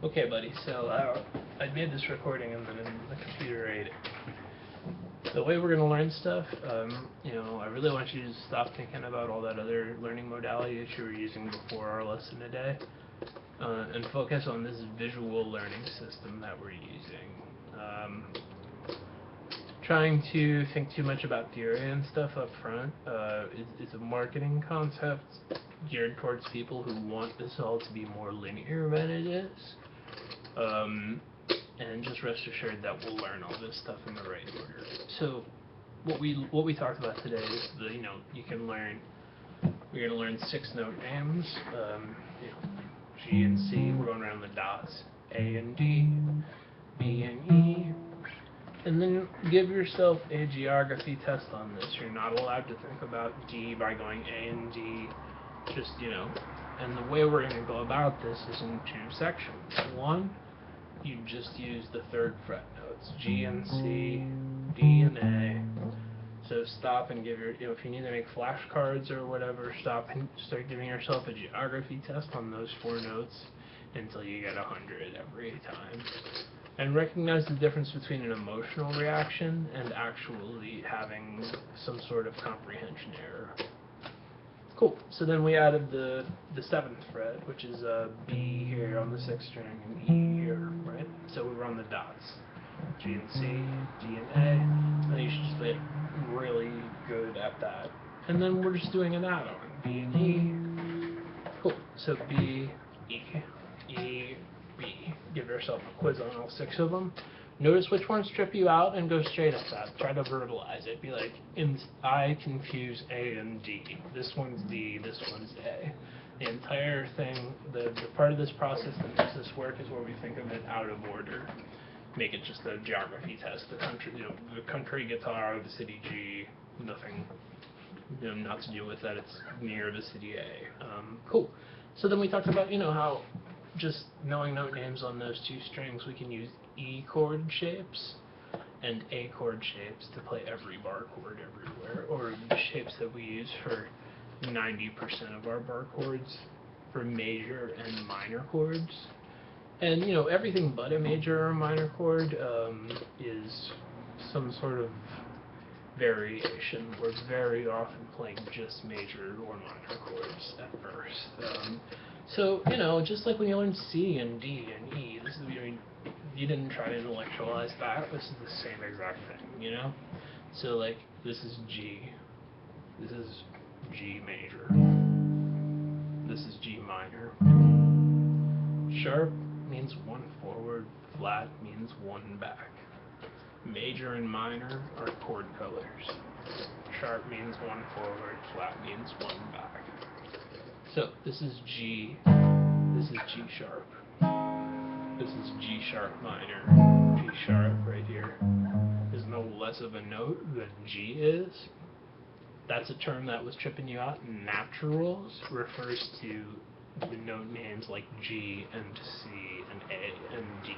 Okay, buddy, so I made this recording and then the computer ate it. The way we're going to learn stuff, I really want you to stop thinking about all that other learning modality that you were using before our lesson today, and focus on this visual learning system that we're using. Trying to think too much about theory and stuff up front is a marketing concept geared towards people who want this all to be more linear than it is. And just rest assured that we'll learn all this stuff in the right order. So what we talked about today is you can learn, we're going to learn 6 note names, G and C, we're going around the dots, A and D, B and E, and then give yourself a geography test on this. You're not allowed to think about D by going A and D, just, and the way we're going to go about this is in 2 sections. One, you just use the 3rd fret notes, G and C, D and A. So stop and give if you need to make flashcards or whatever, stop and start giving yourself a geography test on those 4 notes until you get 100 every time. And recognize the difference between an emotional reaction and actually having some sort of comprehension error. Cool. So then we added the 7th fret, which is B here on the 6th string and E here, right? So we run the dots, G and C, D and A, and you should just be really good at that. And then we're just doing an add-on, B and E. Cool. So B, E, E, B. Give yourself a quiz on all 6 of them. Notice which ones trip you out and go straight at that. Try to verbalize it. Be like, I confuse A and D. This one's D, this one's A. The entire thing, the part of this process that makes this work is where we think of it out of order. Make it just a geography test. The country guitar, the city G, nothing, not to do with that. It's near the city A. Cool. So then we talked about, how just knowing note names on those 2 strings, we can use E chord shapes and A chord shapes to play every bar chord everywhere, or the shapes that we use for 90% of our bar chords for major and minor chords. And everything but a major or minor chord is some sort of variation. We're very often playing just major or minor chords at first. So, just like when you learn C and D and E, this is, you didn't try to intellectualize that. This is the same exact thing, So, like, this is G. This is G major. This is G minor. Sharp means 1 forward, flat means 1 back. Major and minor are chord colors. Sharp means 1 forward, flat means 1 back. So this is G, this is G sharp, this is G sharp minor. G sharp right here is no less of a note than G is. That's a term that was tripping you out. Naturals refers to the note names like G and C and A and D.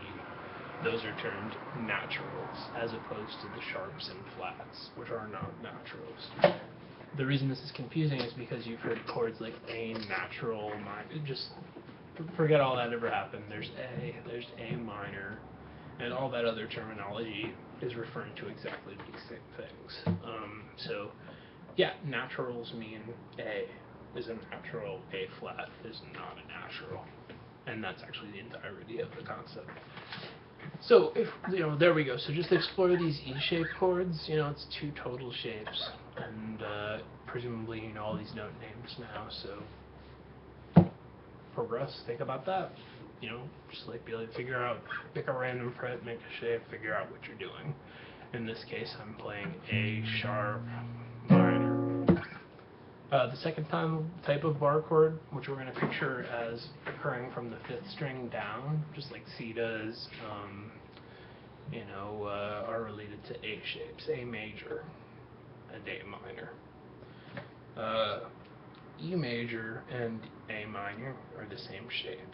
Those are termed naturals, as opposed to the sharps and flats, which are not naturals. The reason this is confusing is because you've heard chords like A natural, minor. Just forget all that ever happened. There's A minor, and all that other terminology is referring to exactly these same things. So, yeah, naturals mean A is a natural, A flat is not a natural, and that's actually the entirety of the concept. So, there we go. So just explore these E-shaped chords. It's 2 total shapes, and presumably you know all these note names now. So progress. Think about that. Just like be able to figure out, pick a random fret, make a shape, figure out what you're doing. In this case, I'm playing A sharp minor. The second type of bar chord, which we're going to picture as occurring from the 5th string down, just like C does, are related to A shapes, A major and A minor. E major and A minor are the same shape.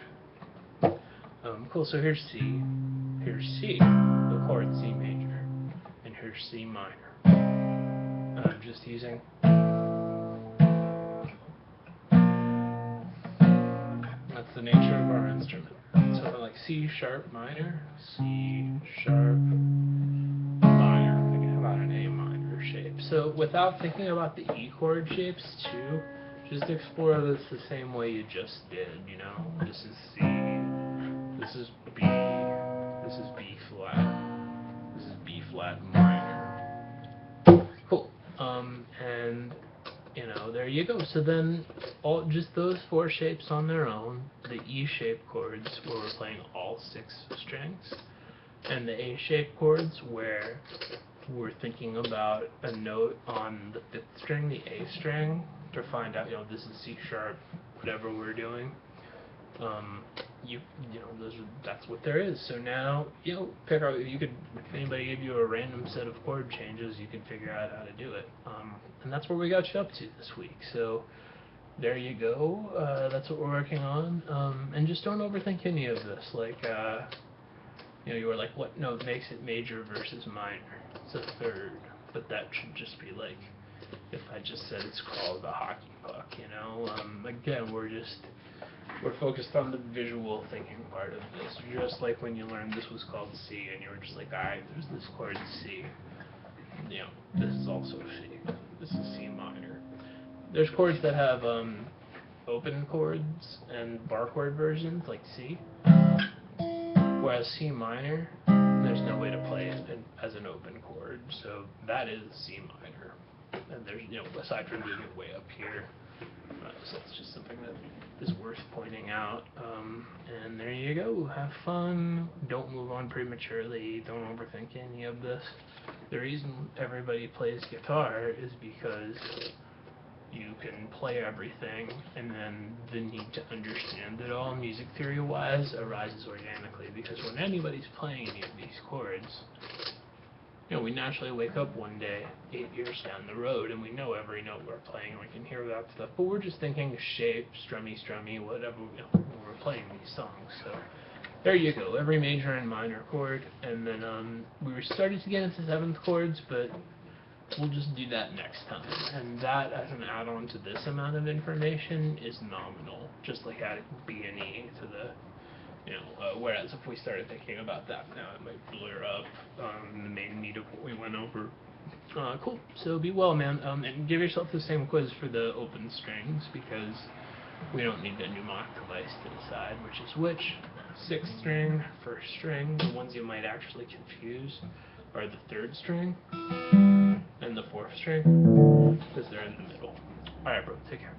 Cool, so here's C, the chord C major, and here's C minor. I'm just using the nature of our instrument. So like C sharp minor, C sharp minor. Think about an A minor shape. So without thinking about the E chord shapes too, just explore this the same way you just did, you know? This is C, this is B, this is B flat, this is B flat minor. Cool. And you know, there you go. So then, just those 4 shapes on their own, the E-shaped chords where we're playing all 6 strings, and the A-shaped chords where we're thinking about a note on the 5th string, the A string, to find out, you know, this is C sharp, whatever we're doing. You know, that's what there is. So now, you know, pick out. You could, if anybody gave you a random set of chord changes, you could figure out how to do it. And that's what we got you up to this week. So there you go. That's what we're working on. And just don't overthink any of this. Like, you know, you were like, what note makes it major versus minor? It's a third, but that should just be like, if I just said it's called a hockey puck. You know. Again, we're focused on the visual thinking part of this. Just like when you learned this was called C, and you were just like, alright, there's this chord C. You know, this is also C. This is C minor. There's chords that have open chords and bar chord versions, like C. Whereas C minor, there's no way to play it as an open chord, so that is C minor. And there's, you know, aside from doing it way up here, so it's just something that is worth pointing out. And there you go. Have fun. Don't move on prematurely. Don't overthink any of this. The reason everybody plays guitar is because you can play everything, and then the need to understand it all, music theory-wise, arises organically. Because when anybody's playing any of these chords, you know, we naturally wake up one day, 8 years down the road, and we know every note we're playing, and we can hear that stuff, but we're just thinking shape, strummy, whatever, you know, when we're playing these songs. So there you go, every major and minor chord, and then we were starting to get into 7th chords, but we'll just do that next time. And that, as an add-on to this amount of information, is nominal, just like adding B and E to the, you know, whereas if we started thinking about that now, it might blur up the main meat of what we went over. Cool. So be well, man. And give yourself the same quiz for the open strings, because we don't need a mnemonic device to decide which is which. 6th string, 1st string. The ones you might actually confuse are the 3rd string and the 4th string, because they're in the middle. Alright, bro. Take care.